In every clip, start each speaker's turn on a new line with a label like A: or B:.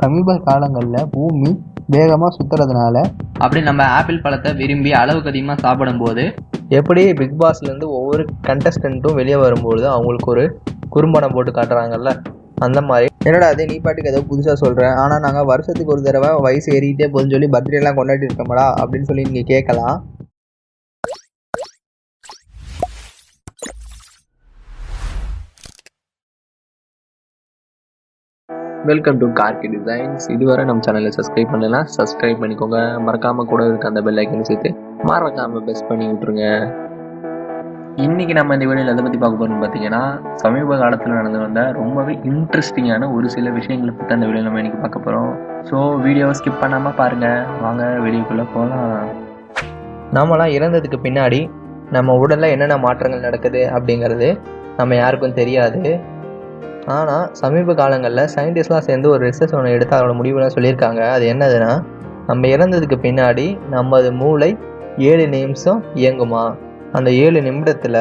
A: சமீப காலங்களில் பூமி வேகமாக சுற்றுறதுனால
B: அப்படி நம்ம ஆப்பிள் பழத்தை விரும்பி அளவுக்கு அதிகமாக சாப்பிடும்போது
A: எப்படி பிக் பாஸ்லேருந்து ஒவ்வொரு கண்டஸ்டண்ட்டும் வெளியே வரும்பொழுது அவங்களுக்கு ஒரு குறும்படம் போட்டு காட்டுறாங்கல்ல, அந்த மாதிரி என்னடா அது நீ பாட்டுக்கு ஏதோ புதுசாக சொல்கிறேன், ஆனால் நாங்கள் வருஷத்துக்கு ஒரு தடவை வயசு ஏறிக்கிட்டே போதுன்னு சொல்லி பர்த்டேலாம் கொண்டாடி இருக்கோம்டா அப்படின்னு சொல்லி நீங்கள் கேட்கலாம்.
C: Welcome to Gargi designs. இதுவரை நம்ம சேனலில் சப்ஸ்கிரைப் பண்ணலாம், சப்ஸ்கிரைப் பண்ணிக்கோங்க. மறக்காமல் கூட இருக்க அந்த பெல் ஐக்கனை சேர்த்து மறக்காமல் ப்ரெஸ் பண்ணி விட்ருங்க. இன்றைக்கி நம்ம இந்த வீடியோவில் எதை பற்றி பார்க்க போகிறோம்னு பார்த்தீங்கன்னா, சமீப காலத்தில் நடந்து வந்த ரொம்பவே இன்ட்ரெஸ்டிங்கான ஒரு சில விஷயங்களை பற்றி அந்த வீடியோ நம்ம இன்றைக்கி பார்க்க போகிறோம். ஸோ வீடியோவை ஸ்கிப் பண்ணாமல் பாருங்கள். வாங்க வீடியோக்குள்ளே போகலாம்.
A: நாமெல்லாம் இறந்ததுக்கு பின்னாடி நம்ம உடலில் என்னென்ன மாற்றங்கள் நடக்குது அப்படிங்கிறது நம்ம யாருக்கும் தெரியாது. ஆனால் சமீப காலங்களில் சயின்டிஸ்ட்லாம் சேர்ந்து ஒரு ரிசர்ச் ஒன்று எடுத்து அதோட முடிவுலாம் சொல்லியிருக்காங்க. அது என்னதுன்னா, நம்ம இறந்ததுக்கு பின்னாடி நமது மூளை 7 நிமிஷம் இயங்குமா. அந்த 7 நிமிடத்தில்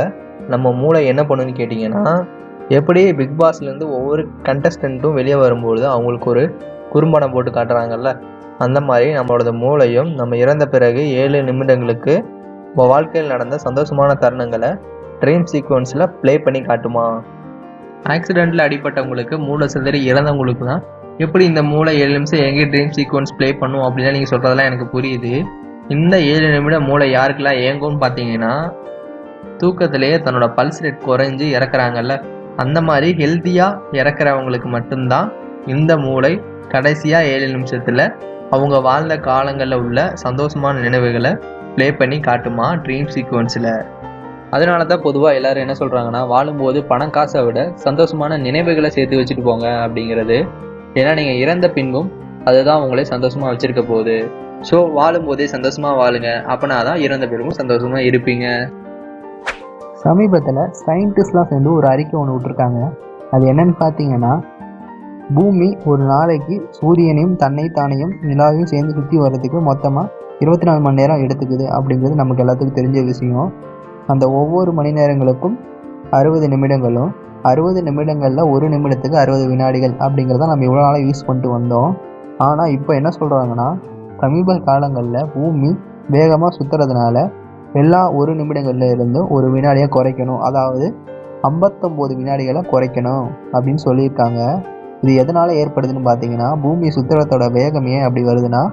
A: நம்ம மூளை என்ன பண்ணுன்னு கேட்டிங்கன்னா, எப்படி பிக் பாஸ்லேருந்து ஒவ்வொரு கண்டஸ்டண்ட்டும் வெளியே வரும்பொழுது அவங்களுக்கு ஒரு குறும்படம் போட்டு காட்டுறாங்கல்ல, அந்த மாதிரி நம்மளோட மூளையும் நம்ம இறந்த பிறகு 7 நிமிடங்களுக்கு நம்ம வாழ்க்கையில் நடந்த சந்தோஷமான தருணங்களை ட்ரீம் சீக்வன்ஸில் ப்ளே பண்ணி காட்டுமா.
B: ஆக்சிடெண்ட்டில் அடிப்பட்டவங்களுக்கு, மூளை சிதறி இறந்தவங்களுக்கு தான் எப்படி இந்த மூளை 7 நிமிஷம் எங்கே ட்ரீம் சீக்வன்ஸ் ப்ளே பண்ணும் அப்படின்னா நீங்கள் சொல்கிறதெல்லாம் எனக்கு புரியுது. இந்த 7 நிமிடம் மூளை யாருக்கெல்லாம் இயங்கும்னு பார்த்தீங்கன்னா, தூக்கத்திலேயே தன்னோட பல்ஸ் ரேட் குறைஞ்சி இறக்குறாங்கல்ல, அந்த மாதிரி ஹெல்த்தியாக இறக்குறவங்களுக்கு மட்டும்தான் இந்த மூளை கடைசியாக 7 நிமிஷத்தில் அவங்க வாழ்ந்த காலங்களில் உள்ள சந்தோஷமான நினைவுகளை ப்ளே பண்ணி காட்டுமா ட்ரீம் சீக்வன்ஸில். அதனால தான் பொதுவாக எல்லோரும் என்ன சொல்கிறாங்கன்னா, வாழும்போது பணம் காசை விட சந்தோஷமான நினைவுகளை சேர்த்து வச்சுட்டு போங்க அப்படிங்கிறது. ஏன்னா நீங்கள் இறந்த பின்பும் அதுதான் உங்களை சந்தோஷமாக வச்சுருக்க போகுது. ஸோ வாழும்போதே சந்தோஷமாக வாழுங்க, அப்படின்னா தான் இறந்த பிறகும் சந்தோஷமாக இருப்பீங்க.
A: சமீபத்தில் சயின்டிஸ்ட்லாம் சேர்ந்து ஒரு அறிக்கை ஒன்று விட்டுருக்காங்க. அது என்னன்னு பார்த்தீங்கன்னா, பூமி ஒரு நாளைக்கு சூரியனையும் தன்னைத்தானையும் நிலாவையும் சேர்ந்து சுற்றி வர்றதுக்கு மொத்தமாக 24 மணி நேரம் எடுத்துக்குது அப்படிங்கிறது நமக்கு எல்லாத்துக்கும் தெரிஞ்ச விஷயம். அந்த ஒவ்வொரு மணி நேரங்களுக்கும் 60 நிமிடங்களும், 60 நிமிடங்களில் ஒரு நிமிடத்துக்கு 60 வினாடிகள் அப்படிங்கிறத நம்ம இவ்வளோ நாளாக யூஸ் பண்ணிட்டு வந்தோம். ஆனால் இப்போ என்ன சொல்கிறாங்கன்னா, சமீப காலங்களில் பூமி வேகமாக சுற்றுறதுனால எல்லா 1 நிமிடங்களில் இருந்தும் ஒரு வினாடியை குறைக்கணும், அதாவது 59 வினாடிகளை குறைக்கணும் அப்படின்னு சொல்லியிருக்காங்க. இது எதனால் ஏற்படுதுன்னு பார்த்தீங்கன்னா, பூமி சுற்றுறதோட வேகம் ஏன் அப்படி வருதுன்னா,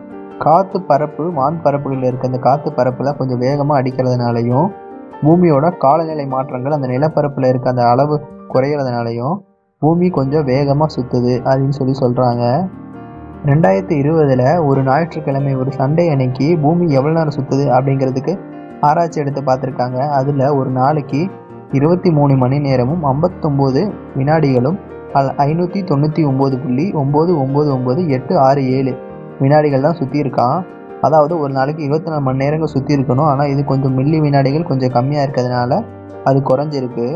A: காற்று பரப்பு வான் பரப்புகளில் இருக்க அந்த காற்று பரப்பில் கொஞ்சம் வேகமாக அடிக்கிறதுனாலையும், பூமியோட காலநிலை மாற்றங்கள் அந்த நிலப்பரப்பில் இருக்க அந்த அளவு குறையிறதுனாலையும் பூமி கொஞ்சம் வேகமாக சுற்றுது அப்படின்னு சொல்கிறாங்க. 2020 ஒரு ஞாயிற்றுக்கிழமை ஒரு சண்டே அன்னைக்கு பூமி எவ்வளோ நேரம் சுற்றுது அப்படிங்கிறதுக்கு ஆராய்ச்சி எடுத்து பார்த்துருக்காங்க. அதில் ஒரு நாளைக்கு 23 மணி நேரமும் 59 வினாடிகளும் 599.999867 வினாடிகள் தான் சுற்றி இருக்கான். அதாவது ஒரு நாளைக்கு 24 மணி நேரங்கள் சுற்றி இருக்கணும். ஆனால் இது கொஞ்சம் மில்லி வினாடிகள் கொஞ்சம் கம்மியாக இருக்கிறதுனால அது குறைஞ்சிருக்கு.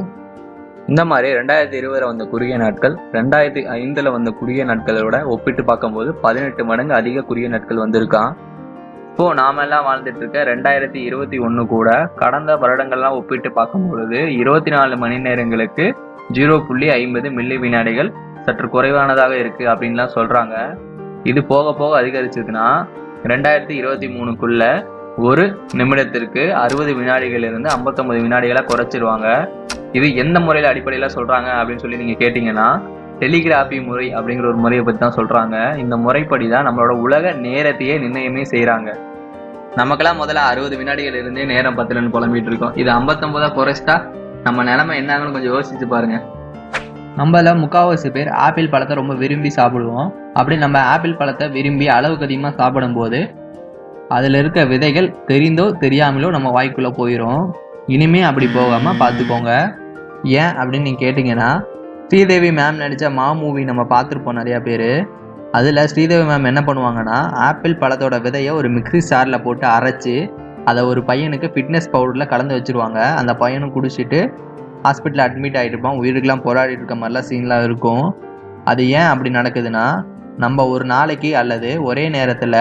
C: இந்த மாதிரி 2020 வந்த குறுகிய நாட்கள் 2005 வந்த குறுகிய நாட்களோட ஒப்பிட்டு பார்க்கும்போது 18 மடங்கு அதிக குறுகிய நாட்கள் வந்திருக்கான். இப்போது நாமெல்லாம் வாழ்ந்துட்டு இருக்க 2021 கூட கடந்த வருடங்கள்லாம் ஒப்பிட்டு பார்க்கும்பொழுது 24 மணி நேரங்களுக்கு 0.50 மில்லி வினாடிகள் சற்று குறைவானதாக இருக்குது அப்படின்லாம் சொல்கிறாங்க. இது போக போக அதிகரிச்சதுன்னா 2023க்குள்ள ஒரு நிமிடத்திற்கு 60 வினாடிகளிலிருந்து 59 வினாடிகளாக குறைச்சிருவாங்க. இது எந்த முறையில் அடிப்படையில் சொல்கிறாங்க அப்படின்னு சொல்லி நீங்கள் கேட்டிங்கன்னா, டெலிகிராஃபி முறை அப்படிங்கிற ஒரு முறையை பற்றி தான் சொல்கிறாங்க. இந்த முறைப்படி தான் நம்மளோட உலக நேரத்தையே நிர்ணயமே செய்கிறாங்க. நமக்கெல்லாம் முதல்ல 60 வினாடிகள் இருந்தே நேரம் பத்தலன்னு புலம்பிட்டு இருக்கோம். இது 59 குறைச்சிட்டா நம்ம நிலைமை என்னாங்கன்னு கொஞ்சம் யோசிச்சு பாருங்க.
B: நம்மள முக்கால்வாசி பேர் ஆப்பிள் பழத்தை ரொம்ப விரும்பி சாப்பிடுவோம். அப்படி நம்ம ஆப்பிள் பழத்தை விரும்பி அளவுக்கு அதிகமாக சாப்பிடும்போது அதில் இருக்க விதைகள் தெரிந்தோ தெரியாமலோ நம்ம வாய்க்குள்ளே போயிடும். இனிமே அப்படி போகாமல் பார்த்துக்கோங்க. ஏன் அப்படின்னு நீங்கள் கேட்டிங்கன்னா, ஸ்ரீதேவி மேம் நடித்த மா மூவி நம்ம பார்த்துருப்போம் நிறையா பேர். அதில் ஸ்ரீதேவி மேம் என்ன பண்ணுவாங்கன்னா, ஆப்பிள் பழத்தோட விதையை ஒரு மிக்ஸி ஜாரில் போட்டு அரைச்சி அதை ஒரு பையனுக்கு ஃபிட்னஸ் பவுடரில் கலந்து வச்சுருவாங்க. அந்த பையனும் குடிச்சிட்டு ஹாஸ்பிட்டலில் அட்மிட் ஆகிட்டு இருப்பான். உயிருக்கெலாம் போராடிட்டு இருக்க மாதிரிலாம் சீன்லாம் இருக்கும். அது ஏன் அப்படி நடக்குதுன்னா, நம்ம ஒரு நாளைக்கு அல்லது ஒரே நேரத்தில்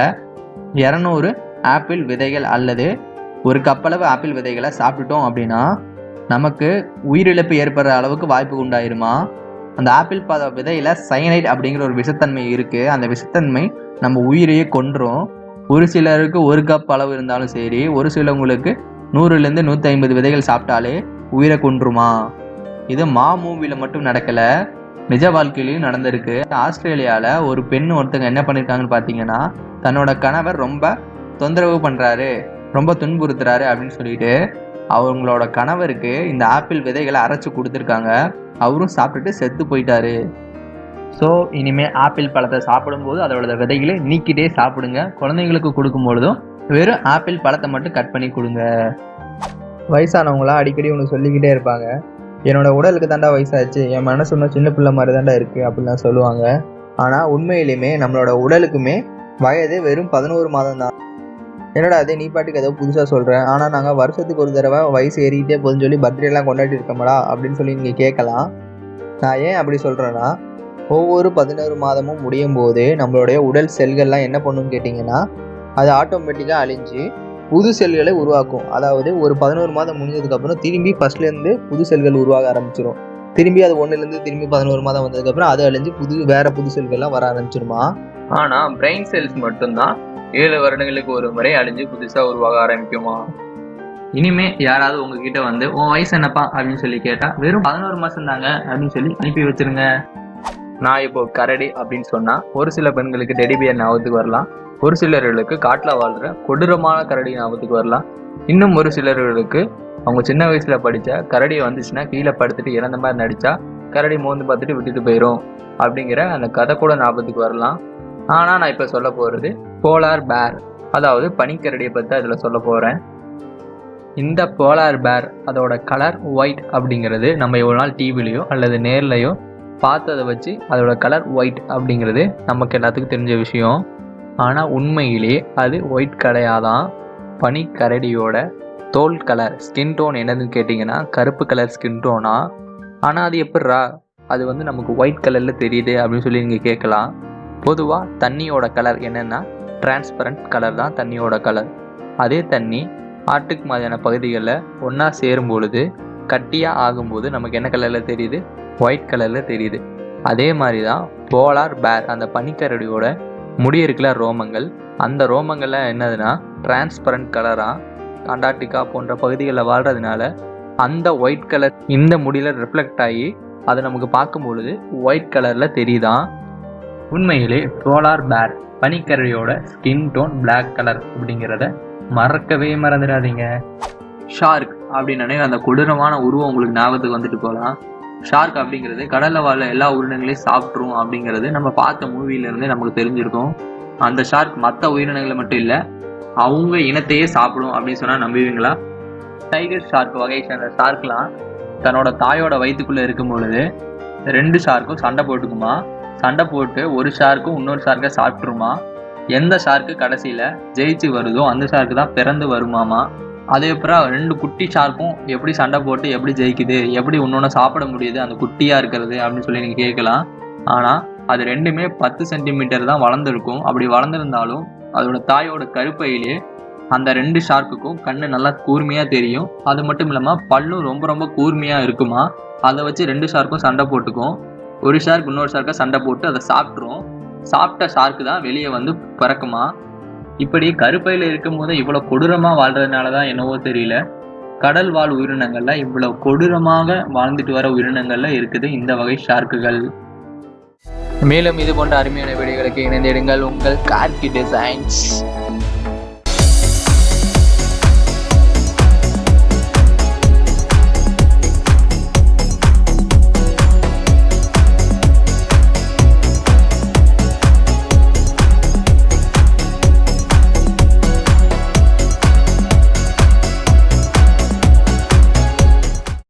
B: 200 ஆப்பிள் விதைகள் அல்லது ஒரு கப்பளவு ஆப்பிள் விதைகளை சாப்பிட்டுட்டோம் அப்படின்னா நமக்கு உயிரிழப்பு ஏற்படுற அளவுக்கு வாய்ப்பு உண்டாயிருமா. அந்த ஆப்பிள் பழ விதையில சயனைட் அப்படிங்கிற ஒரு விஷத்தன்மை இருக்கு. அந்த விஷத்தன்மை நம்ம உயிரையே கொன்றும். ஒரு சிலருக்கு 1 கப் அளவு இருந்தாலும் சரி, ஒரு சிலவங்களுக்கு 100லேருந்து 150 விதைகள் சாப்பிட்டாலே உயிரை கொன்றுமா. இது மூவில மட்டும் நடக்கல, நிஜ வாழ்க்கையிலையும் நடந்திருக்கு. ஆஸ்திரேலியால ஒரு பெண் ஒருத்தங்க என்ன பண்ணிருக்காங்கன்னு பாத்தீங்கன்னா, தன்னோட கணவர் ரொம்ப தொந்தரவு பண்றாரு, ரொம்ப துன்புறுத்துறாரு அப்படின்னு சொல்லிட்டு அவங்களோட கணவருக்கு இந்த ஆப்பிள் விதைகளை அரைச்சு கொடுத்துருக்காங்க. அவரும் சாப்பிட்டுட்டு செத்து போயிட்டாரு. ஸோ இனிமே ஆப்பிள் பழத்தை சாப்பிடும்போது அதோட விதைகளை நீக்கிட்டே சாப்பிடுங்க. குழந்தைங்களுக்கு கொடுக்கும் பொழுதும் வெறும் ஆப்பிள் பழத்தை மட்டும் கட் பண்ணி கொடுங்க.
A: வயசானவங்களாம் அடிக்கடி ஒன்று சொல்லிக்கிட்டே இருப்பாங்க, என்னோட உடலுக்கு தாண்டா வயசாச்சு, என் மனசு இன்னும் சின்ன பிள்ளை மாதிரி தாண்டா இருக்குது அப்படிலாம் சொல்லுவாங்க. ஆனால் உண்மையிலுமே நம்மளோட உடலுக்குமே வயது வெறும் 11 மாதம் தான். என்னடா அதே நீ பாட்டுக்கு ஏதோ புதுசாக சொல்கிறேன், ஆனால் நாங்கள் வருஷத்துக்கு ஒரு தடவை வயசு ஏறிக்கிட்டே போதுன்னு சொல்லி பர்த்டேலாம் கொண்டாடி இருக்கோம்டா அப்படின்னு சொல்லி நீங்கள் கேட்கலாம். நான் ஏன் அப்படி சொல்கிறேன்னா, ஒவ்வொரு 11 மாதமும் முடியும் போது நம்மளுடைய உடல் செல்கள்லாம் என்ன பண்ணுன்னு கேட்டிங்கன்னா, அது ஆட்டோமேட்டிக்காக அழிஞ்சு புது செல்களை உருவாக்கும். அதாவது ஒரு 11 மாதம் முடிஞ்சதுக்கப்புறம் திரும்பி ஃபர்ஸ்ட்லேருந்து புது செல்கள் உருவாக ஆரம்பிச்சிடும். திரும்பி அது 1லேருந்து திரும்பி 11 மாதம் வந்ததுக்கப்புறம் அது அழிஞ்சு வேற புது செல்கள்லாம் வர ஆரம்பிச்சிருமா.
C: ஆனால் பிரெயின் செல்ஸ் மட்டும்தான் 7 வருடங்களுக்கு ஒரு முறை அழிஞ்சு புதுசாக உருவாக ஆரம்பிக்குமா. இனிமே யாராவது உங்ககிட்ட வந்து உன் வயசு என்னப்பா அப்படின்னு சொல்லி கேட்டா வெறும் 11 மாசம் தாங்க அப்படின்னு சொல்லி அனுப்பி வச்சிருங்க. நான் இப்போ கரடி அப்படின்னு சொன்னா ஒரு சில பெண்களுக்கு டெடிபியர் ஞாபகத்துக்கு வரலாம், ஒரு சிலர்களுக்கு காட்டில் வாழ்ற கொடூரமான கரடி ஞாபகத்துக்கு வரலாம், இன்னும் ஒரு சிலர்களுக்கு அவங்க சின்ன வயசுல படிச்ச கரடியை வந்துச்சுன்னா கீழே படுத்துட்டு இறந்த மாதிரி நடிச்சா கரடி மோந்து பார்த்துட்டு விட்டுட்டு போயிடும் அப்படிங்கிற அந்த கதை கூட ஞாபகத்துக்கு வரலாம். ஆனால் நான் இப்போ சொல்ல போகிறது போலார் பேர், அதாவது பனிக்கரடியை பற்றி அதில் சொல்ல போகிறேன். இந்த போலார் பேர் அதோட கலர் ஒயிட் அப்படிங்கிறது நம்ம எவ்வளோ நாள் டிவிலையோ அல்லது நேர்லையோ பார்த்ததை வச்சு அதோட கலர் ஒயிட் அப்படிங்கிறது நமக்கு எல்லாத்துக்கும் தெரிஞ்ச விஷயம். ஆனால் உண்மையிலே அது ஒயிட் கிடையாதான். பனிக்கரடியோட தோல் கலர் ஸ்கின் டோன் என்னதுன்னு கேட்டிங்கன்னா கருப்பு கலர் ஸ்கின் டோனா. ஆனால் அது எப்படிரா அது வந்து நமக்கு ஒயிட் கலரில் தெரியுது அப்படின்னு சொல்லி நீங்கள் கேட்கலாம். பொதுவாக தண்ணியோட கலர் என்னென்னா டிரான்ஸ்பரண்ட் கலர் தான் தண்ணியோட கலர். அதே தண்ணி ஆர்டிக் மாதிரியான பகுதிகளில் ஒன்றா சேரும் பொழுது கட்டியாக ஆகும்போது நமக்கு என்ன கலரில் தெரியுது, ஒயிட் கலரில் தெரியுது. அதே மாதிரி தான் போலார் பேர் அந்த பனிக்கரடியோட முடி இருக்கிற ரோமங்கள், அந்த ரோமங்கள்லாம் என்னதுன்னா டிரான்ஸ்பரண்ட் கலராக அண்டார்டிகா போன்ற பகுதிகளில் வாழ்கிறதுனால அந்த ஒயிட் கலர் இந்த முடியில் ரிஃப்ளெக்ட் ஆகி அதை நமக்கு பார்க்கும் பொழுது ஒயிட் கலரில் தெரியுதான். உண்மையிலே போலார் பேர் பனிக்கரடியோட ஸ்கின் டோன் பிளாக் கலர் அப்படிங்கிறத மறக்கவே மறந்துடாதீங்க. ஷார்க் அப்படின்னாலே அந்த கொடூரமான உருவம் உங்களுக்கு ஞாபகத்துக்கு வந்துட்டு போகலாம். ஷார்க் அப்படிங்கிறது கடலில் வாழ எல்லா உயிரினங்களையும் சாப்பிட்ரும் அப்படிங்கிறது நம்ம பார்த்த மூவிலேருந்தே நமக்கு தெரிஞ்சிருக்கும். அந்த ஷார்க் மற்ற உயிரினங்களை மட்டும் இல்லை அவங்க இனத்தையே சாப்பிடும் அப்படின்னு சொன்னால் நம்புவீங்களா? டைகர் ஷார்க் வகையை சேர்ந்த ஷார்க்லாம் தன்னோட தாயோட வயிற்றுக்குள்ளே இருக்கும் பொழுது 2 ஷார்க்கும் சண்டை போட்டுக்குமா. சண்டை போட்டு ஒரு ஷார்க்கும் இன்னொரு ஷார்க்கை சாப்பிட்ருமா. எந்த ஷார்க்கு கடைசியில் ஜெயிச்சு வருதோ அந்த ஷார்க்கு தான் பிறந்து வருமாமா. அதே அப்புறம் 2 குட்டி ஷார்க்கும் எப்படி சண்டை போட்டு எப்படி ஜெயிக்குது, எப்படி இன்னொன்று சாப்பிட முடியுது அந்த குட்டியாக இருக்கிறது அப்படின்னு சொல்லி நீங்கள் கேட்கலாம். ஆனால் அது ரெண்டுமே 10 சென்டிமீட்டர் தான் வளர்ந்துருக்கும். அப்படி வளர்ந்துருந்தாலும் அதோட தாயோட கருப்பையிலே அந்த 2 ஷார்க்குக்கும் கண்ணு நல்லா கூர்மையாக தெரியும். அது மட்டும் இல்லாமல் பல்லும் ரொம்ப ரொம்ப கூர்மையாக இருக்குமா. அதை வச்சு 2 ஷார்க்கும் சண்டை போட்டுக்கும். ஒரு ஷார்க் இன்னொரு ஷார்க்கை சண்டை போட்டு அதை சாப்பிட்ரும். சாப்பிட்ட ஷார்க்கு தான் வெளியே வந்து பிறக்குமா. இப்படி கருப்பையில் இருக்கும் போது இவ்வளோ கொடூரமாக வாழ்றதுனால தான் என்னவோ தெரியல, கடல் வாழ் உயிரினங்கள்ல இவ்வளோ கொடூரமாக வாழ்ந்துட்டு வர உயிரினங்கள்ல இருக்குது இந்த வகை ஷார்க்குகள். மேலும் இது போன்ற அருமையான வீடியோகளுக்கு இணைந்திடுங்கள் உங்கள் கார்கி டிசைன்ஸ்.